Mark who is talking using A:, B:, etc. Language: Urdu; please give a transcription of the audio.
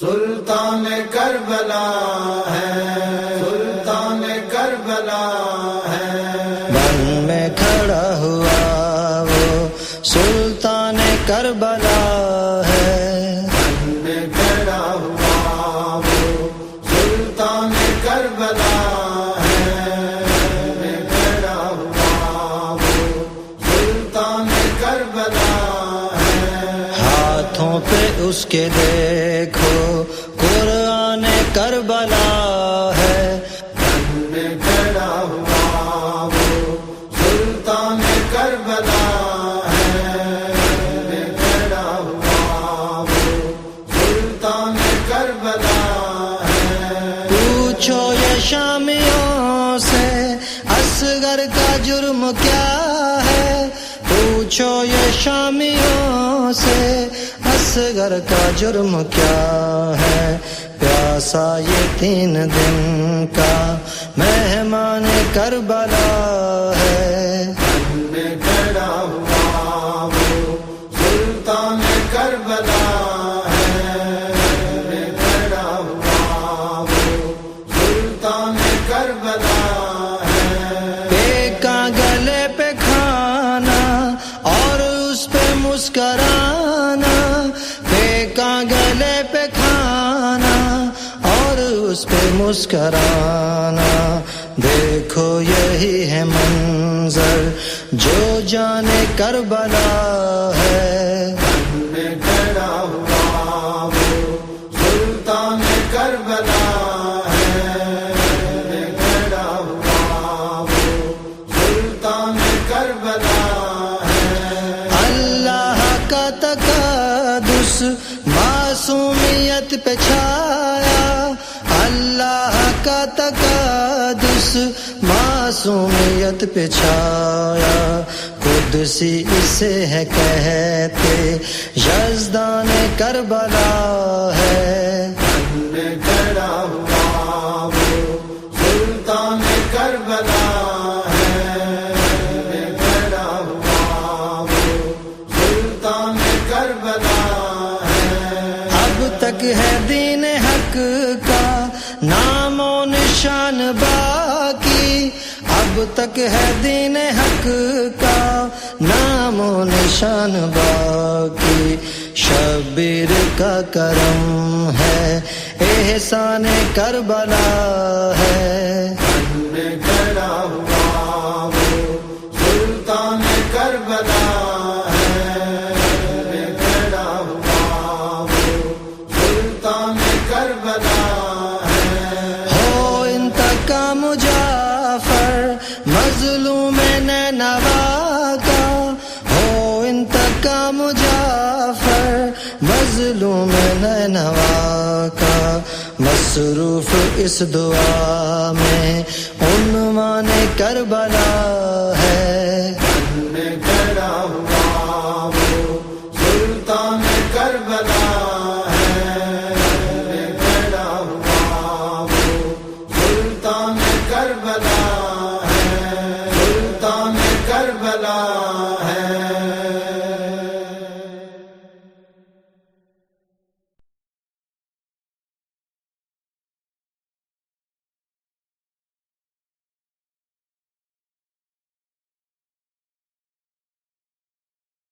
A: سلطان کربلا ہے، سلطان کربلا ہے،
B: بن میں کھڑا ہوا وہ سلطان کربلا ہے،
A: بن میں کھڑا ہوا وہ سلطان کربلا ہے، بن میں کھڑا ہوا وہ سلطان کربلا ہے۔
B: ہاتھوں پہ اس کے دیکھو قرآن کربلا ہے،
A: بن میں کھڑا ہوا وہ سلطان کربلا ہے، بن میں کھڑا ہوا وہ سلطان کربلا ہے۔
B: پوچھو یہ شامیوں سے اصغر کا جرم کیا ہے، پوچھو یہ شامیوں سے اصغر کا جرم کیا ہے، پیاسا یہ 3 دن کا مہمان کربلا ہے،
A: بن میں کھڑا ہوا وہ سلطان کربلا ہے، بن میں کھڑا ہوا وہ سلطان کربلا ہے۔
B: پیکا گلے پہ کھانا اور اس پہ مسکرانا، پیکا گلے پہ کھانا اور اس پہ مسکرانا، دیکھو یہی ہے منظر جو جانے کربلا ہے،
A: بن میں کھڑا ہوا وہ سلطان کربلا ہے، بن میں کھڑا ہوا وہ سلطان کربلا ہے۔
B: اللہ کا تقدس معصومیت پہ چھایا، اللہ کا تقدس معصومیت پہ چھایا، قدسی اسے ہے کہتے یزدان کربلا ہے،
A: بن میں کھڑا ہوا وہ سلطان کربلا ہے، بن میں کھڑا ہوا وہ سلطان کربلا ہے۔
B: اب تک ہے دین حق کا نام و نشان باقی، اب تک ہے دین حق کا نام و نشان باقی، شبیر کا کرم ہے احسان کربلا ہے،
A: بن میں کھڑا ہوا وہ سلطان کربلا ہے، بن میں کھڑا ہوا وہ سلطان کربلا ہے۔
B: ہو انتقام جعفر مظلوم نینوا کا، ہو انتقام جعفر مظلوم نینوا کا، مصروف اس دعا میں عنوان کربلا ہے،
A: بن میں کھڑا ہوا وہ سلطان کربلا ہے، بن میں کھڑا ہوا وہ سلطان کربلا ہے، سلطان کربلا